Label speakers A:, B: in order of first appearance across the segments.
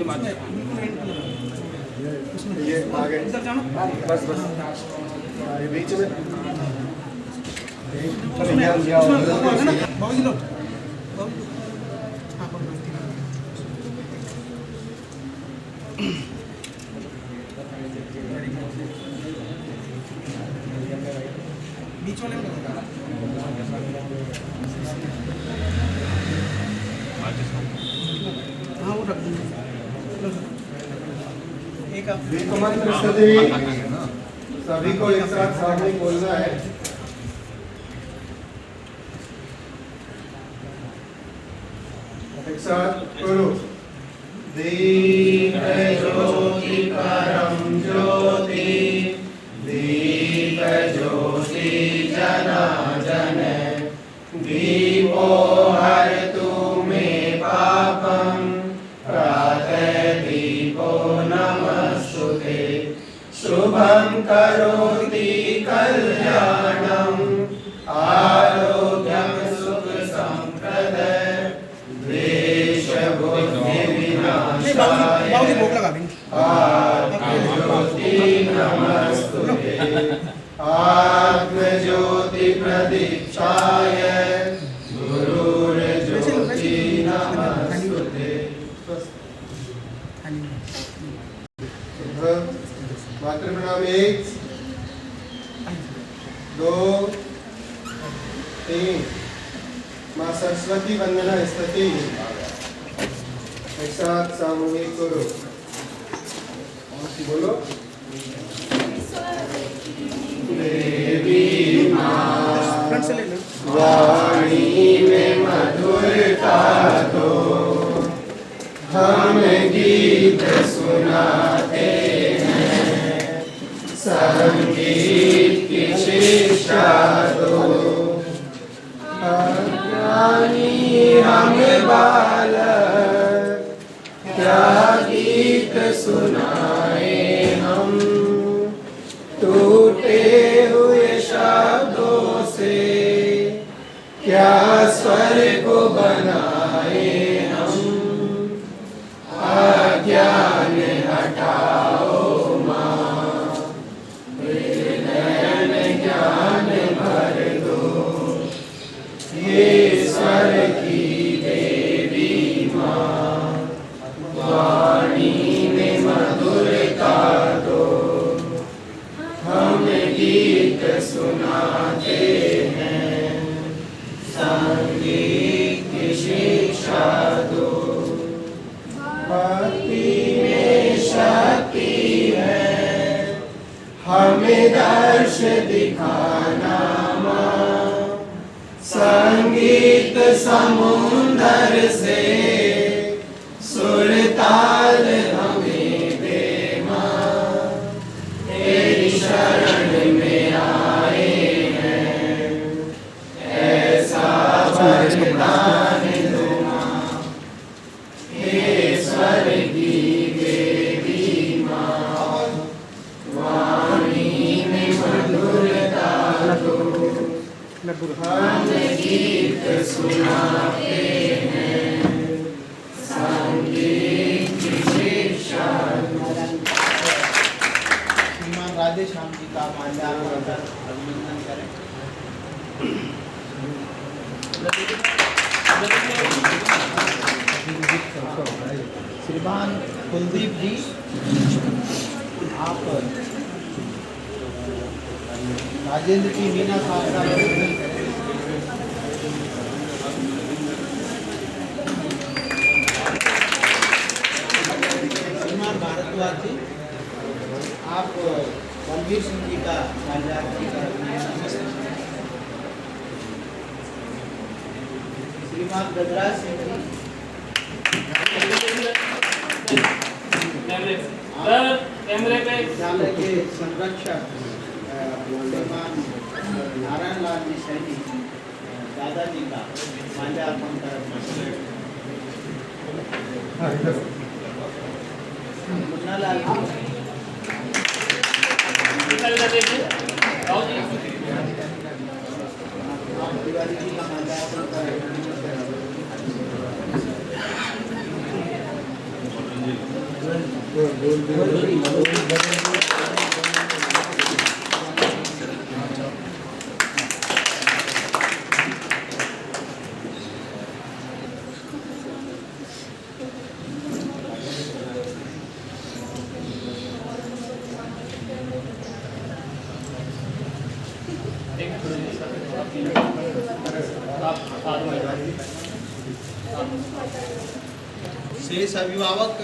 A: ये आगे बस बस ये बीच में
B: बीच वाले हाँ वो रख दूँगा एक आप
A: सभी को एक साथ सामने बोलना है। एक साथ बोलो। दीप ज्योति परम ज्योति दीप ज्योति जनार्दन दीपो हरतु मे पापं प्रातः दीपो नमस्तुते शुभं करोति कल्याणं आरोग्यं सुख संप्रदः द्वेष बुद्धि विनाशाय आत्मज्योति नमस्तुते आत्मज्योति प्रदीक्षाय गुरुर्ज्योति नमस्तुते। मातृ प्रणाम 1 2 3 माँ सरस्वती वंदना स्तुति एक साथ सामूहिक करो बोलो। देवी माँ वाणी में मधुरता दो हम गीत सुनाते संगीत की शिक्षा दो ज्ञानी हम बालक क्या गीत सुनाए हम टूटे हुए शब्दों से क्या स्वर को बनाए हम अज्ञान हटाओ ईश्वर की देवी माँ वाणी में मधुरता दो हम गीत सुनाते हैं संगीत की शिक्षा दो भक्ति में शक्ति है हमें दर्श दिखाना संगीत समुंदर से सुरताल हमें दे माँ तेरी शरण में आए हैं ऐसा वरदान दो माँ हे स्वर की देवी माँ वाणी में मधुरता दो हम गीत सुनाते हैं संगीत की शिक्षा।
B: श्रीमान राधे श्याम जी का माल्यार्पण कर अभिनंदन करें। श्रीमान कुलदीप जी आप राजेंद्र की मीना साहब का अभिनंदन करें। श्रीमान भारद्वाज जी आप बलवीर सिंह जी का माल्यार्पण कर अभिनंदन करें। श्रीमान गजराज सिंह जी कैमरे पे विद्यालय के संरक्षक श्रीमान नारायण लाल जी सैनी दादाजी का माल्यार्पण कर मुन्ना लाल तिवारी जी का माल्यार्पण कर शेष अभिभावक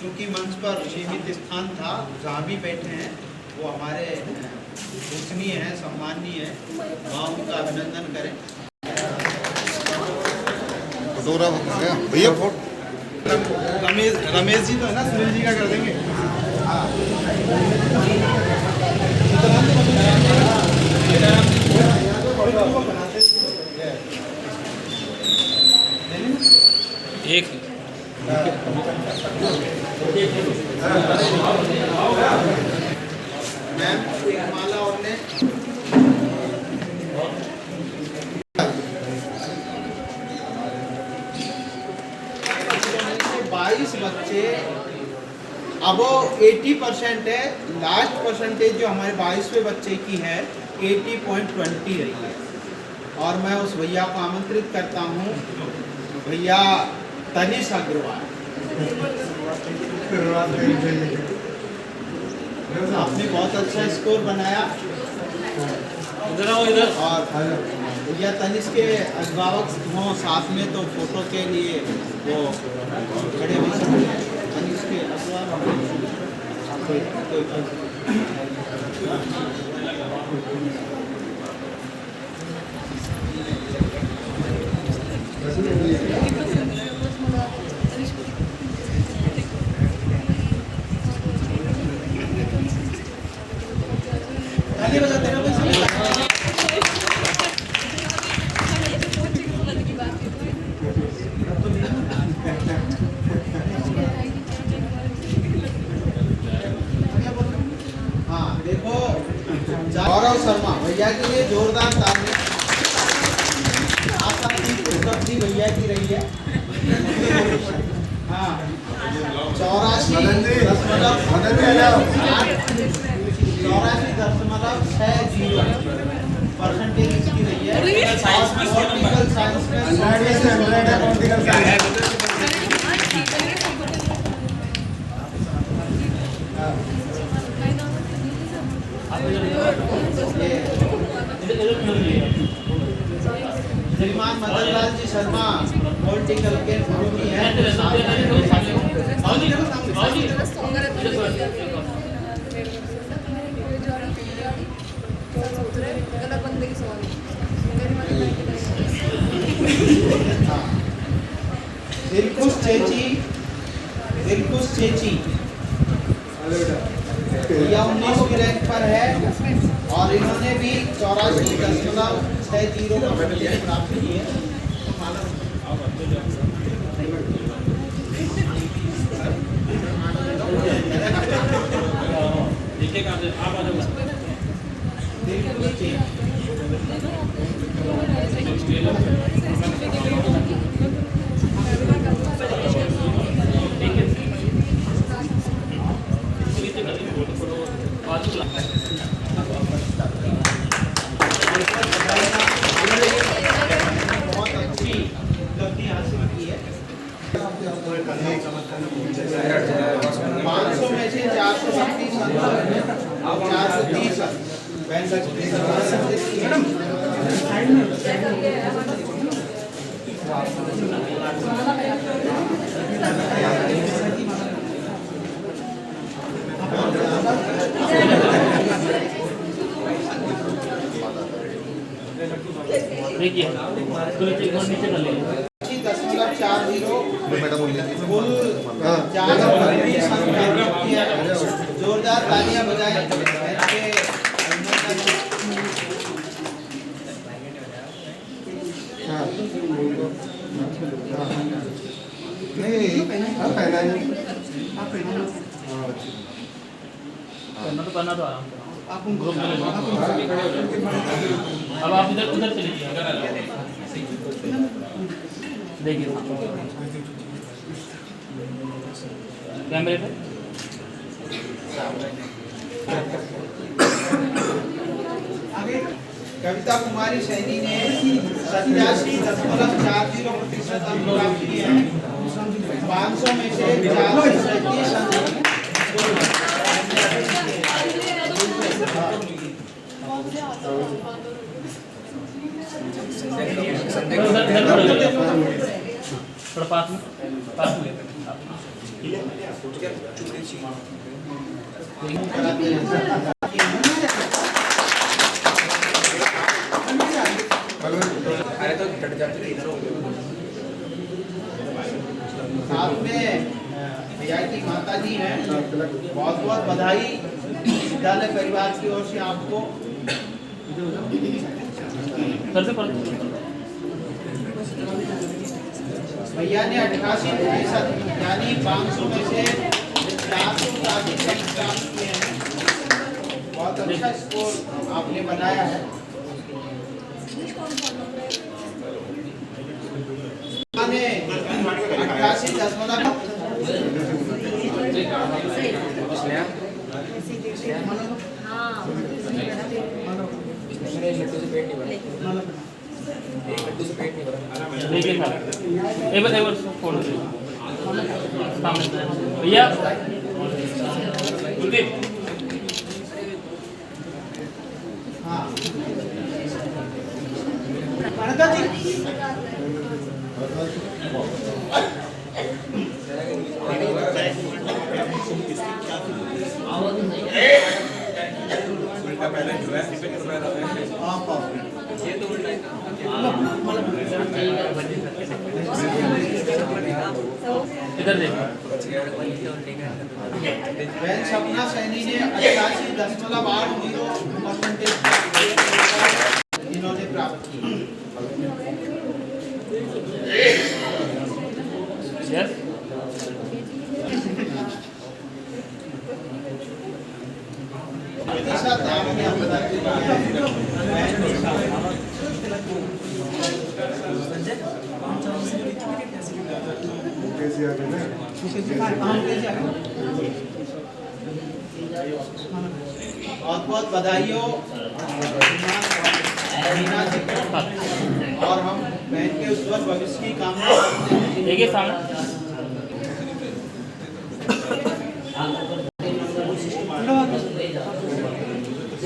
B: चूंकि मंच पर सीमित स्थान था, जहाँ भी बैठे हैं वो हमारे पूजनीय हैं, सम्माननीय है, वहाँ उनका अभिनंदन करें।
C: फोटोग्राफ हो गया भैया।
A: रमेश जी तो है ना, सुनील जी का कर देंगे।
D: एक
B: मैम माला और ने 22 बच्चे अब 80% है। लास्ट परसेंटेज जो हमारे 22वें बच्चे की है 80.20 रही है। और मैं उस भैया को आमंत्रित करता हूँ, भैया तनिष अग्रवाल, आपने बहुत अच्छा स्कोर बनाया।
D: इधर आओ इधर।
B: और भैया तनिष के अभिभावक हों साथ में तो फोटो के लिए वो खड़े हो सकते हैं। तनिष के अभिभावक बजाते ना गौरव शर्मा भैया के लिए जोरदार ताली। आशा की उपलब्धि भैया की रही है। हाँ 84.60% इसकी रही है। पॉलिटिकल साइंस में श्रीमान मदन लाल जी शर्मा पॉलिटिकल के मुखी हैं। दिलखुश चेची यह 19वीं रैंक पर है और इन्होंने भी 84.60 का प्राप्त की है। बहुत अच्छी उपलब्धि हासिल की है। 500 में से 432 और 430
D: देखिए नीचे कर लीजिए।
B: 10.40 कुल जोरदार तालियां बजाएं।
D: करना तो आराम से आप ग्रुप में अब आप इधर उधर चले जाइए। देखिए कैमरे पे
B: कविता कुमारी सैनी ने 87.40% अंक प्राप्त किए हैं। 500 में से 437 अंक
D: थोड़ा पास में
B: साथ में भैया की माता जी हैं, बहुत बहुत बधाई विद्यालय परिवार की ओर से आपको। भैया ने 88% यानी 500 में से 440 अंक प्राप्त किए हैं। बहुत अच्छा स्कोर आपने बनाया है। ने 88.0
D: देखिए सर एक बार फोन सामने भैया कुलदीप
B: हाँ मानता जी
D: इधर देखो
B: वैन सपना सैनी ने 88.80% इन्होंने प्राप्त की।
D: यस
B: प्रतिशत आपने हम बता दिया है। बहुत बहुत बधाई हो मीना जी को, और हम बहन के उज्जवल भविष्य की कामना करते हैं।
D: देखिए सामने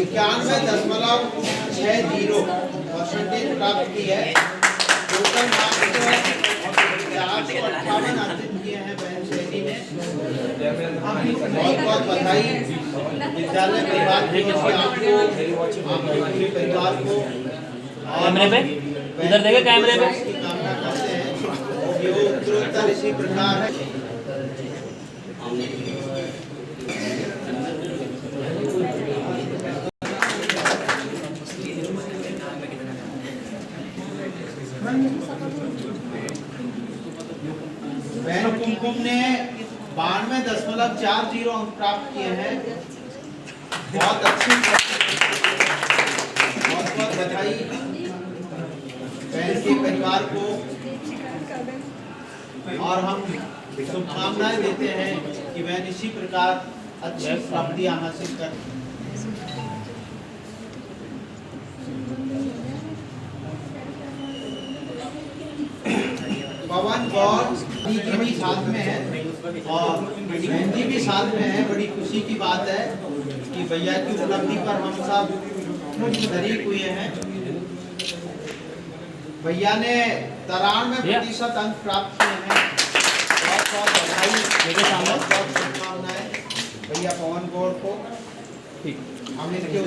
B: 91.60% प्राप्त की है। टोटल मार्क्स 458 अर्जित किए हैं बहन शैली ने। बहुत बहुत बधाई विद्यालय परिवार की ओर से आपको, आपके पूरे परिवार को।
D: कैमरे पे इधर देखे कैमरे पे
B: की कामना करते हैं। ये उत्तरोत्तर इसी प्रकार है। बहन कुमकुम ने 92.40 अंक प्राप्त किए हैं। बहुत अच्छी, बहुत बहुत बधाई बहन के परिवार को, और हम शुभकामनाएं देते हैं कि बहन इसी प्रकार अच्छी प्राप्तियां हासिल कर। पवन गौर जी भी साथ में है और बहन जी भी साथ में है। बड़ी खुशी की बात है कि भैया की उपलब्धि पर हम सब शरीक हुए हैं। भैया ने 93% अंक प्राप्त किए हैं। बहुत बहुत बधाई, बहुत बहुत शुभकामनाएं भैया पवन गौर को। हम इसके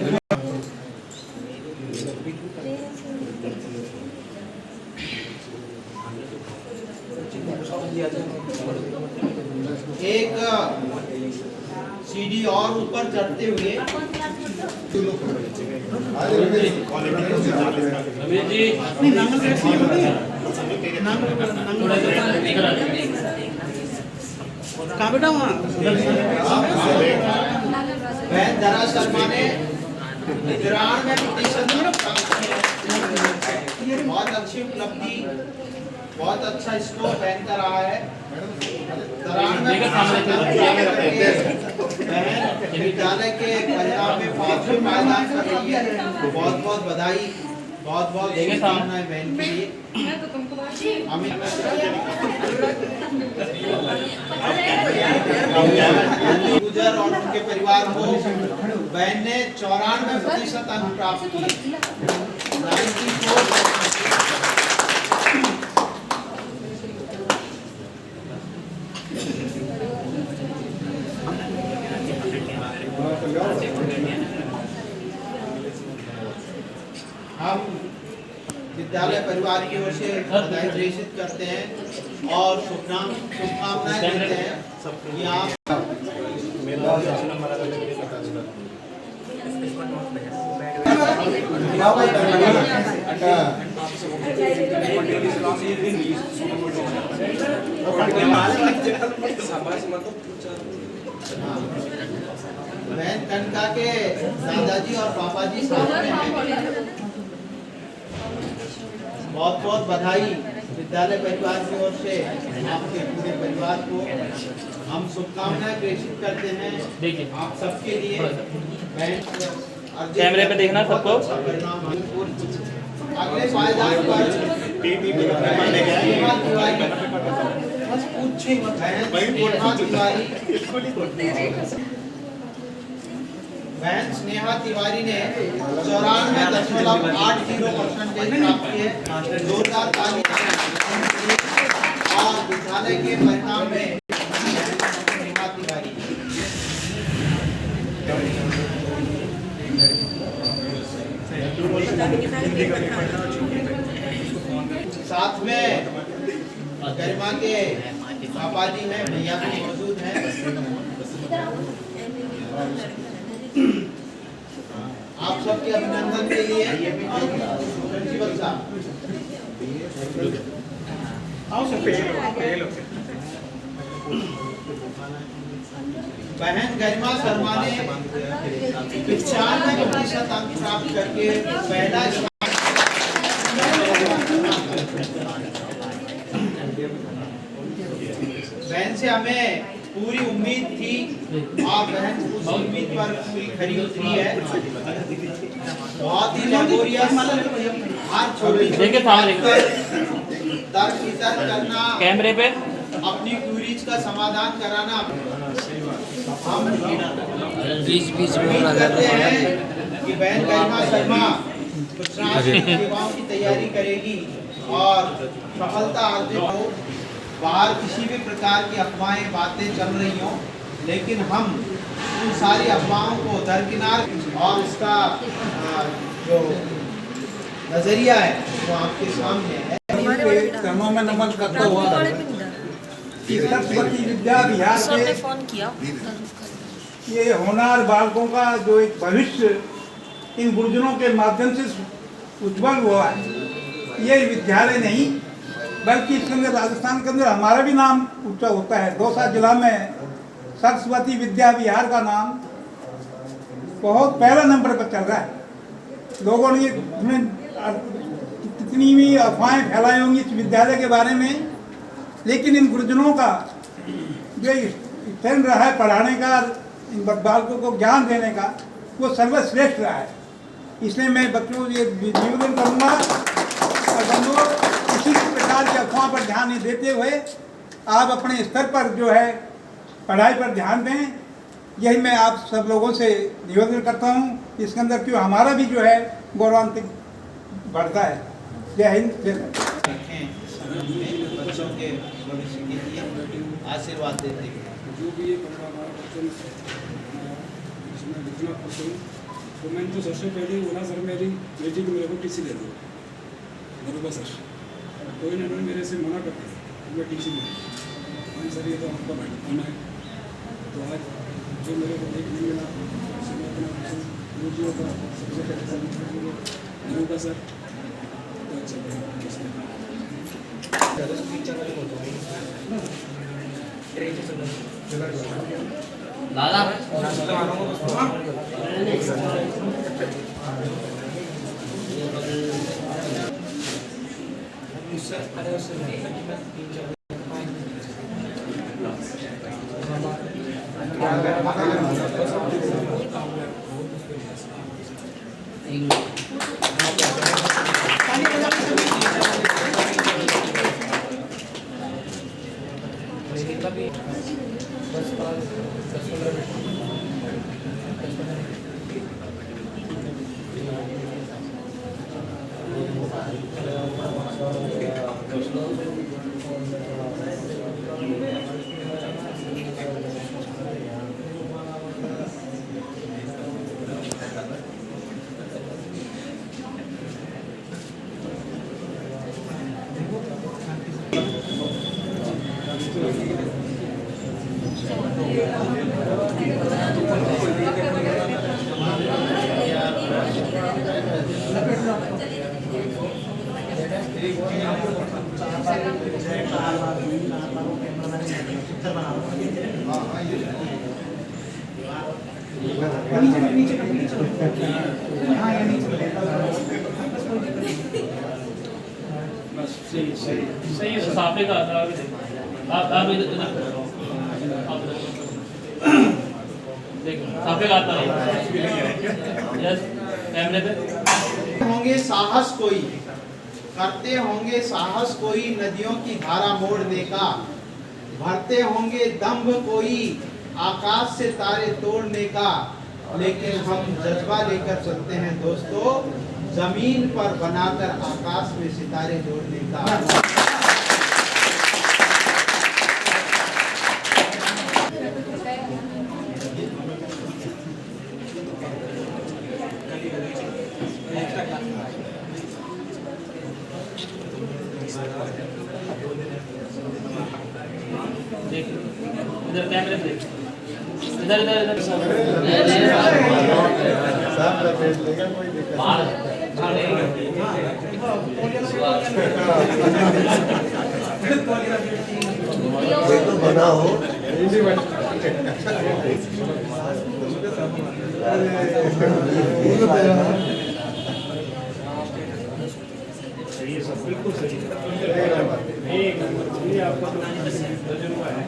B: एक सीढ़ी और ऊपर चढ़ते हुए बहन दरा शर्मा ने 93% बहुत अच्छी उपलब्धि, बहुत अच्छा स्कोर बहन कर रहा है।
D: देखिए सामने
B: बहन विद्यालय के परिणाम में 5वें पायदान कर रही है। बहुत बहुत बधाई, बहुत बहुत शुभकामनाएं बहन के लिए। गुजर और उनके परिवार को बहन ने 94% अंक प्राप्त किए। 94%। हम विद्यालय परिवार की ओर से बधाई प्रेषित करते हैं और शुभकामनाएं देते हैं कि आप बहन कनका के दादाजी और पापा जी साथ में हैं। बहुत बहुत बधाई विद्यालय परिवार की ओर से आपके पूरे परिवार को हम शुभकामनाएं प्रेषित करते हैं।
D: देखिए
B: आप सबके लिए
D: कैमरे पे देखना सबको।
B: अगले पायदान पर बहन स्नेहा तिवारी ने 94.80% प्राप्त किए। जोरदार ताली और विद्यालय के परिणाम में स्नेहा तिवारी साथ में गरिमा के पापा जी हैं, भैया भी मौजूद हैं। आप सबके अभिनंदन के लिए प्रिंसिपल साहब बहन गरिमा शर्मा ने 95% अंक प्राप्त करके पहला बहन से हमें पूरी उम्मीद थी और बहन उस उम्मीद पर पूरी खरी उतरी है। बहुत ही लेबोरियस, हर छोटी
D: देखिए सामने
B: तर्क वितर्क करना,
D: कैमरे पे
B: अपनी क्वेरीज का समाधान कराना। हम
E: बीच में
B: उम्मीद करते हैं कि बहन गरिमा शर्मा कुछ सेवाओं की तैयारी करेगी और सफलता अर्जित हो। बाहर किसी भी प्रकार की अफवाहें बातें चल रही हों, लेकिन हम उन सारी अफवाहों को दरकिनार और इसका जो नजरिया है वो आपके सामने है।
F: कर्मों में नमन करता हुआ सरस्वती विद्या विहार के
E: फोन किया
F: ये होनहार बालकों का जो एक भविष्य इन गुरुजनों के माध्यम से उज्जवल हुआ है। ये विद्यालय नहीं बल्कि इसके अंदर राजस्थान के अंदर हमारा भी नाम ऊंचा होता है। दौसा जिला में सरस्वती विद्या विहार का नाम बहुत पहला नंबर पर चल रहा है। लोगों ने कितनी भी अफवाहें फैलाई होंगी इस विद्यालय के बारे में, लेकिन इन गुरुजनों का जो स्टैंड रहा है पढ़ाने का, इन बालकों को ज्ञान देने का, वो सर्वश्रेष्ठ रहा है। इसलिए मैं बच्चों को ये निवेदन करूँगा और बंधुओं किसी भी प्रकार की अफवाह पर ध्यान नहीं देते हुए आप अपने स्तर पर जो है पढ़ाई पर ध्यान दें। यही मैं आप सब लोगों से निवेदन करता हूँ। इसके अंदर क्यों हमारा भी जो है गौरवान्वित बढ़ता है। जय हिंद, जय भारत।
B: बच्चों के भविष्य के लिए आशीर्वाद देते हैं।
G: जो भी ये पढ़ रहा बच्चों इसमें विद्या पढ़ते तो मैंने तो सबसे पहले बोला सर मेरी बेटी को मेरे को टीसी दे दो बरूबा सर, तो इन्होंने मेरे से मना कर दिया मैं टीसी नहीं सर, ये तो आपका भाई है। तो आज जो मेरे को देख नहीं मिला गुरुजियों का सबसे पहले बरूबा सर तो अच्छा
E: दादा
D: सही है साफे का आप इधर देखो साफे का आता है यस कैमरे पे
B: होंगे साहस कोई, करते होंगे साहस कोई नदियों की धारा मोड़ने का, भरते होंगे दम्भ कोई आकाश से तारे तोड़ने का, लेकिन हम जज्बा लेकर चलते हैं दोस्तों, जमीन पर बनाकर आकाश में सितारे जोड़ने का।
D: इधर कैमरे पे इधर इधर इधर
A: साफ लपेट लेगा, कोई दिक्कत नहीं। कोई तो बना हो।
G: बिल्कुल सही एक नंबर ये आपका तजुर्बा है।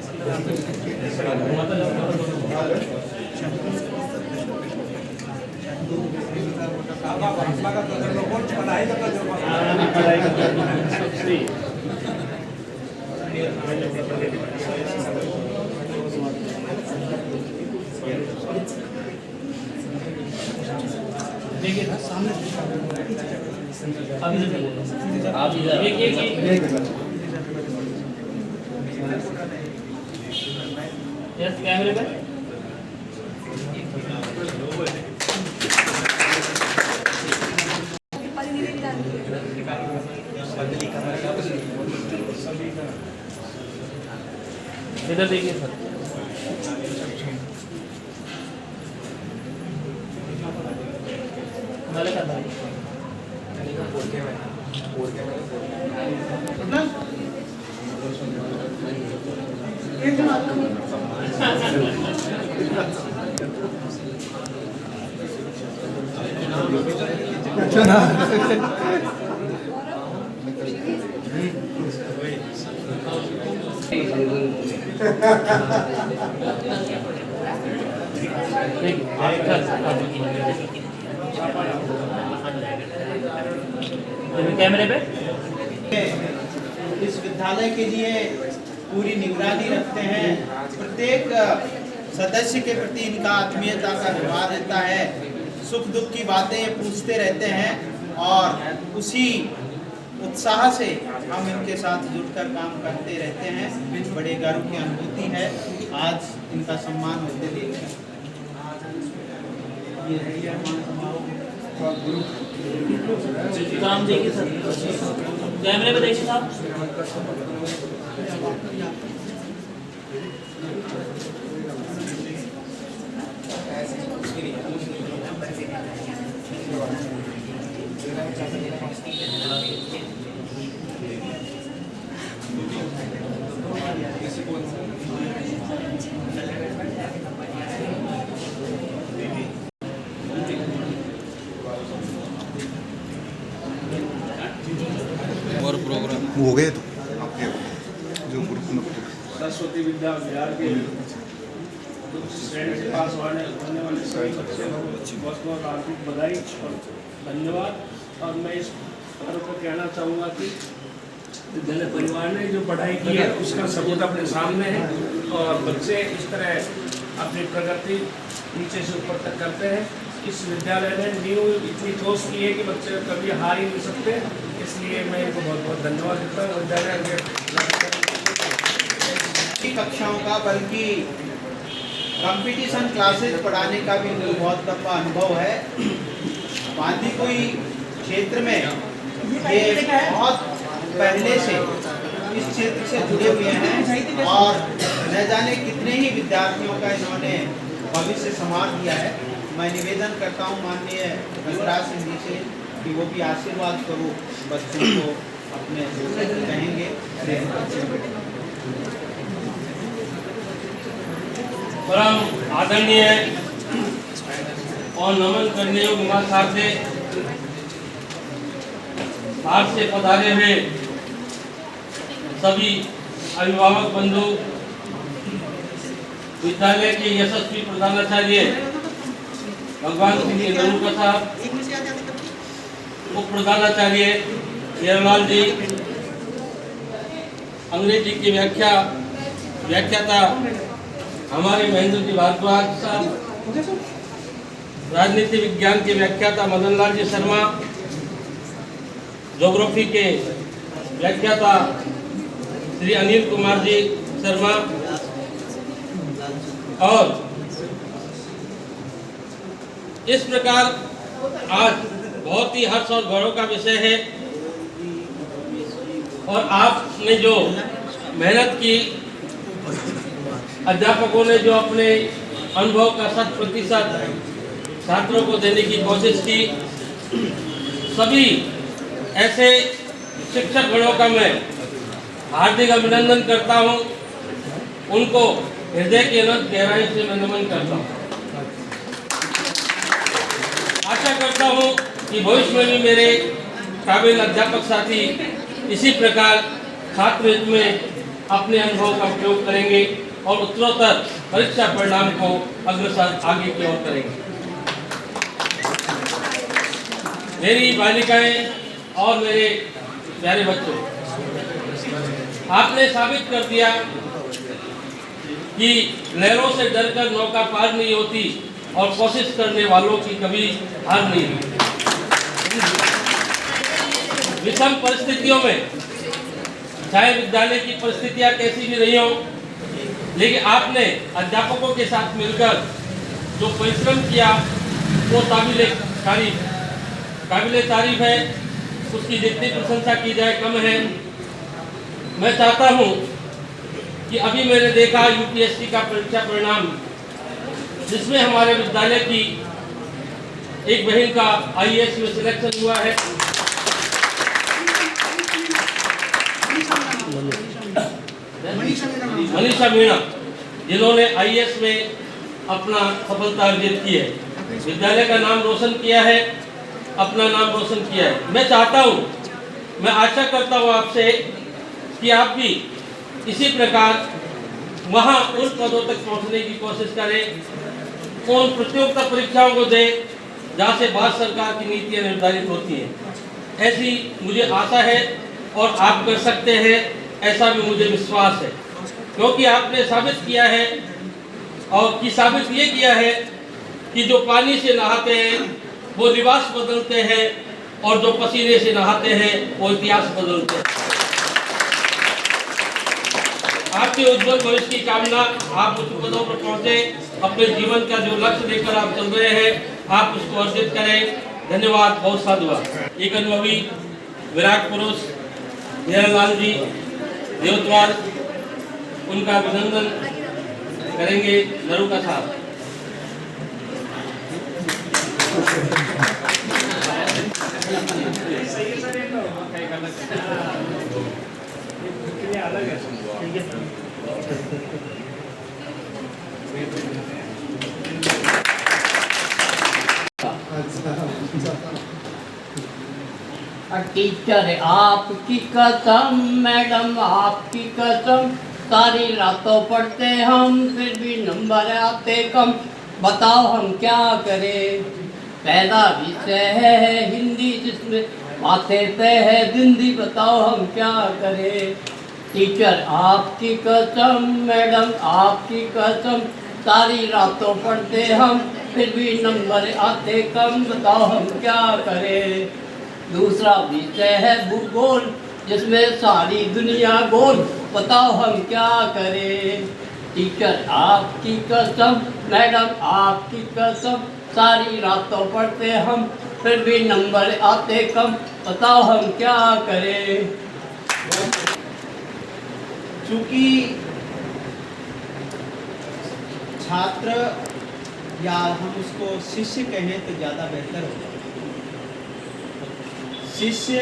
D: देखिए सामने अभी
E: आप इधर
D: एक यस कैमरे पे इधर देखिए सर नाले का कैमरे पे
B: इस विद्यालय के लिए पूरी निगरानी रखते हैं, प्रत्येक सदस्य के प्रति इनका आत्मीयता का व्यवहार रहता है, सुख दुख की बातें पूछते रहते हैं और उसी उत्साह से हम इनके साथ जुटकर काम करते रहते हैं। बड़े गर्व की अनुभूति है आज इनका सम्मान होते देख
D: काम देखिए सर कैमरे पे देखिए साहब
C: और प्रोग्राम हो गए तो आपके जो ग्रुप में
G: सरस्वती विद्या विहार के श्रेणी से पास होने वाले सभी बच्चों को बहुत बहुत हार्दिक बधाई और धन्यवाद। और मैं इस बात को कहना चाहूँगा कि विद्यालय परिवार ने जो पढ़ाई की है उसका सबूत अपने सामने है और बच्चे इस तरह अपनी प्रगति नीचे से ऊपर तक करते हैं। इस विद्यालय ने नींव इतनी ठोस की है कि बच्चे कभी हार ही नहीं सकते, इसलिए मैं इनको बहुत बहुत धन्यवाद देता हूँ। विद्यालय
B: की कक्षाओं का बल्कि कंपटीशन क्लासेस पढ़ाने का भी मुझे बहुत लंबा अनुभव है। बांदी कोई क्षेत्र में ये बहुत पहले से इस क्षेत्र से जुड़े हुए हैं और न जाने कितने ही विद्यार्थियों का इन्होंने भविष्य संवार दिया है। मैं निवेदन करता हूँ माननीय गजराज सिंह जी से कि वो भी आशीर्वाद स्वरूप बच्चों को अपने कहेंगे।
D: परम आदरणीय और नमन करने योग्य महासारथे बाहर से पधारे हुए सभी अभिभावक बंधु, विद्यालय के यशस्वी प्रधानाचार्य भगवान सिंह नरूका साहब, उप प्रधानाचार्य हीरालाल जी, अंग्रेजी की व्याख्याता हमारे महेंद्र जी भारद्वाज साहब, राजनीति विज्ञान के व्याख्याता मदन लाल जी शर्मा, ज्योग्राफी के व्याख्याता श्री अनिल कुमार जी शर्मा और इस प्रकार आज बहुत ही हर्ष और गौरव का विषय है और आपने जो मेहनत की, अध्यापकों ने जो अपने अनुभव का 100% छात्रों को देने की कोशिश की, सभी ऐसे शिक्षक गणों का मैं हार्दिक अभिनंदन करता हूं। उनको हृदय की अनंत गहराई से मैं नमन करता हूं। आशा करता हूं कि भविष्य में भी मेरे काबिल अध्यापक साथी इसी प्रकार छात्र हित में अपने अनुभव का उपयोग करेंगे और उत्तरोत्तर परीक्षा परिणाम को अग्रसर आगे की ओर करेंगे। मेरी बालिकाएं और मेरे प्यारे बच्चों, आपने साबित कर दिया कि लहरों से डरकर नौका पार नहीं होती और कोशिश करने वालों की कभी हार नहीं होती। विषम परिस्थितियों में चाहे विद्यालय की परिस्थितियां कैसी भी रही हो, लेकिन आपने अध्यापकों के साथ मिलकर जो परिश्रम किया वो काबिले तारीफ है। उसकी जितनी प्रशंसा की जाए कम है। मैं चाहता हूं कि अभी मैंने देखा यूपीएससी का परीक्षा परिणाम, जिसमें हमारे विद्यालय की एक बहन का आईएएस में सिलेक्शन हुआ है। मनीषा मीणा, जिन्होंने आईएएस में अपना सफलता अर्जित की है, विद्यालय का नाम रोशन किया है, अपना नाम रोशन किया है। मैं चाहता हूं, मैं आशा करता हूं आपसे कि आप भी इसी प्रकार वहां उन पदों तक पहुंचने की कोशिश करें, उन प्रतियोगिता परीक्षाओं को दें जहां से भारत सरकार की नीतियां निर्धारित होती हैं। ऐसी मुझे आशा है और आप कर सकते हैं, ऐसा भी मुझे विश्वास है, क्योंकि आपने साबित किया है और साबित ये किया है कि जो पानी से नहाते हैं वो लिबास बदलते हैं और जो पसीने से नहाते हैं वो इतिहास बदलते हैं। आपके उज्जवल भविष्य की कामना, आप उच्च पदों पर पहुंचे, अपने जीवन का जो लक्ष्य लेकर आप चल रहे हैं आप उसको अर्जित करें। धन्यवाद, बहुत साधुवाद। एक अनुभवी विराट पुरुष हीरालाल जी देवतवाल, उनका अभिनंदन करेंगे नरूका साहब।
E: टीचर आपकी कसम, मैडम आपकी कसम, सारी रातों पढ़ते हम फिर भी नंबर आते कम, बताओ हम क्या करें। पहला विषय है हिंदी जिसमें माथे पे है हिंदी, बताओ हम क्या करें। टीचर आपकी कसम, मैडम आपकी कसम, सारी रातों पढ़ते हम फिर भी नंबर आते कम, बताओ हम क्या करें। दूसरा विषय है भूगोल जिसमें सारी दुनिया गोल, बताओ हम क्या करें। टीचर आपकी कसम, मैडम आपकी कसम, सारी रातों पढ़ते हम फिर भी नंबर आते कम, बताओ हम क्या करें।
B: चूंकि छात्र या हम उसको शिष्य कहें तो ज़्यादा बेहतर होगा। शिष्य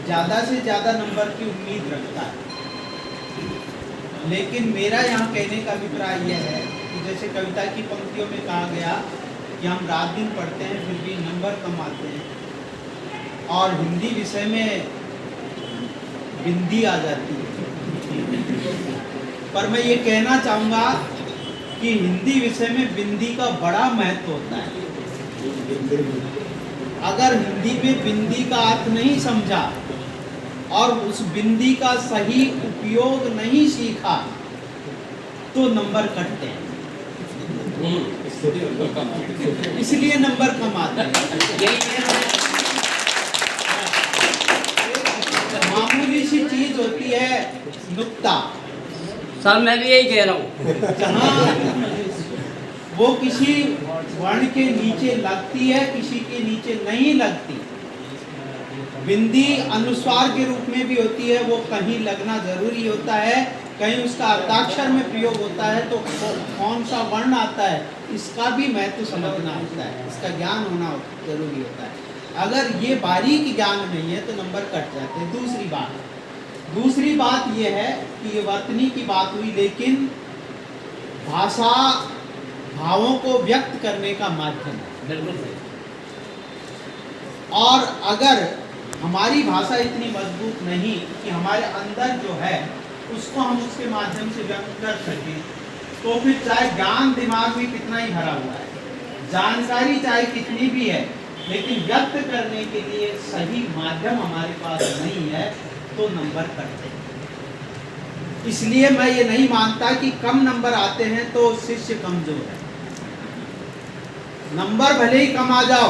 B: ज़्यादा से ज़्यादा नंबर की उम्मीद रखता है, लेकिन मेरा यहाँ कहने का अभिप्राय यह है कि जैसे कविता की पंक्तियों में कहा गया कि हम रात दिन पढ़ते हैं फिर भी नंबर कम आते हैं, और हिंदी विषय में बिंदी आ जाती है। पर मैं ये कहना चाहूँगा कि हिंदी विषय में बिंदी का बड़ा महत्व होता है। अगर हिंदी में बिंदी का अर्थ नहीं समझा और उस बिंदी का सही उपयोग नहीं सीखा तो नंबर कटते हैं, इसलिए नंबर कम आते हैं। मामूली सी चीज होती है नुक्ता,
E: सर मैं भी यही कह रहा हूँ।
B: जहाँ वो किसी वर्ण के नीचे लगती है, किसी के नीचे नहीं लगती। बिंदी अनुस्वार के रूप में भी होती है, वो कहीं लगना जरूरी होता है, कहीं उसका अर्धाक्षर में प्रयोग होता है, तो कौन सा वर्ण आता है इसका भी महत्व समझना होता है, इसका ज्ञान होना जरूरी होता है। अगर ये बारीक ज्ञान नहीं है तो नंबर कट जाते हैं। दूसरी बात ये है कि ये वर्तनी की बात हुई, लेकिन भाषा भावों को व्यक्त करने का माध्यम है। और अगर हमारी भाषा इतनी मजबूत नहीं कि हमारे अंदर जो है उसको हम उसके माध्यम से व्यक्त कर सकें, तो फिर चाहे ज्ञान दिमाग में कितना ही भरा हुआ है, जानकारी चाहे कितनी भी है, लेकिन व्यक्त करने के लिए सही माध्यम हमारे पास नहीं है तो नंबर कटते हैं। इसलिए मैं ये नहीं मानता कि कम नंबर आते हैं तो शिष्य कमजोर है। नंबर भले ही कम आ जाओ,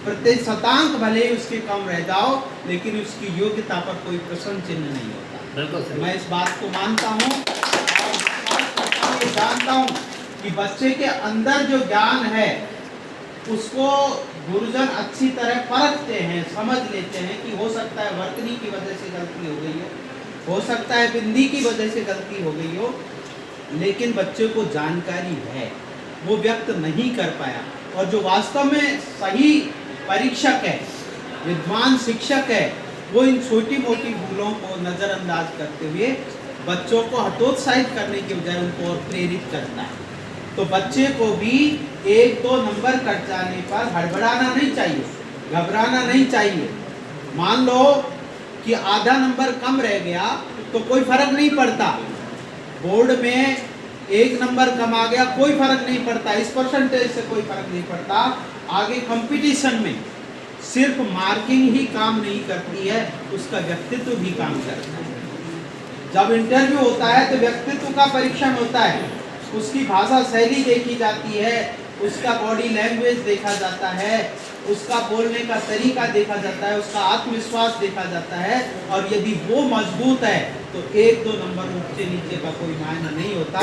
B: प्रत्येक शतांक भले ही उसके कम रह जाओ, लेकिन उसकी योग्यता पर कोई प्रश्न चिन्ह नहीं होता। मैं इस बात को मानता हूँ और ये जानता हूँ कि बच्चे के अंदर जो ज्ञान है उसको गुरुजन अच्छी तरह परखते हैं, समझ लेते हैं कि हो सकता है वर्तनी की वजह से गलती हो गई हो सकता है बिंदी की वजह से गलती हो गई हो, लेकिन बच्चे को जानकारी है, वो व्यक्त नहीं कर पाया। और जो वास्तव में सही परीक्षक है, विद्वान शिक्षक है, वो इन छोटी मोटी भूलों को नज़रअंदाज करते हुए बच्चों को हतोत्साहित करने के बजाय उनको और प्रेरित करता है। तो बच्चे को भी 1-2 नंबर कट जाने पर हड़बड़ाना नहीं चाहिए, घबराना नहीं चाहिए। मान लो कि आधा नंबर कम रह गया तो कोई फर्क नहीं पड़ता, बोर्ड में 1 नंबर कम आ गया कोई फर्क नहीं पड़ता, इस परसेंटेज से कोई फर्क नहीं पड़ता। आगे कंपटीशन में सिर्फ मार्किंग ही काम नहीं करती है, उसका व्यक्तित्व भी काम करता है। जब इंटरव्यू होता है तो व्यक्तित्व का परीक्षण होता है, उसकी भाषा शैली देखी जाती है, उसका बॉडी लैंग्वेज देखा जाता है, उसका बोलने का तरीका देखा जाता है, उसका आत्मविश्वास देखा जाता है। और यदि वो मजबूत है तो 1-2 नंबर ऊंचे नीचे का कोई मायना नहीं होता।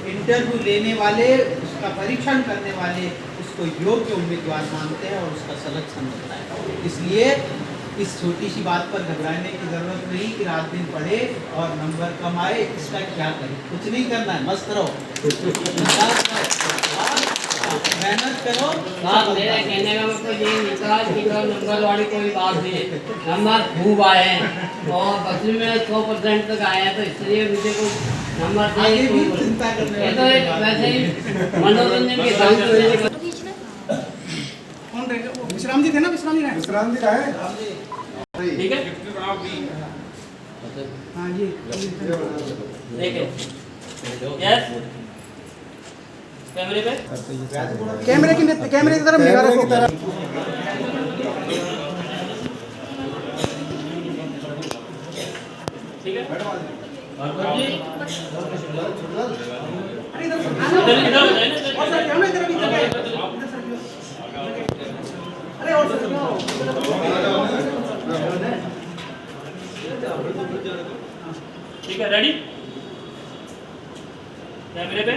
B: इंटरव्यू लेने वाले, उसका परीक्षण करने वाले उसको योग्य उम्मीदवार मानते हैं और उसका सिलेक्शन होता है। इसलिए इस छोटी सी बात पर घबराने की जरूरत नहीं कि रात दिन पढ़े और नंबर कम आए, इसका क्या करें, कुछ नहीं करना है, मस्त रहो, मेहनत करो।
E: मेरे कहने का मतलब ये निकला कि नंबर वाली कोई बात नहीं है, नंबर खूब आए हैं और बच्चे में 100% तक आए हैं, तो इसलिए मुझे को नंबर
B: आगे भी चिंता करने
E: तो वैसे ही मनोरंजन के साथ
H: कौन रहेगा? वो विश्राम जी थे ना, विश्राम जी
F: विश्राम जी है।
D: ठीक है,
B: हाँ जी
D: देखिए यस कैमरे पे
B: कैमरे की तरफ निगाह रखो।
D: ठीक है भार्गव जी इधर इधर हो जाए ना। ठीक है रेडी कैमरे पे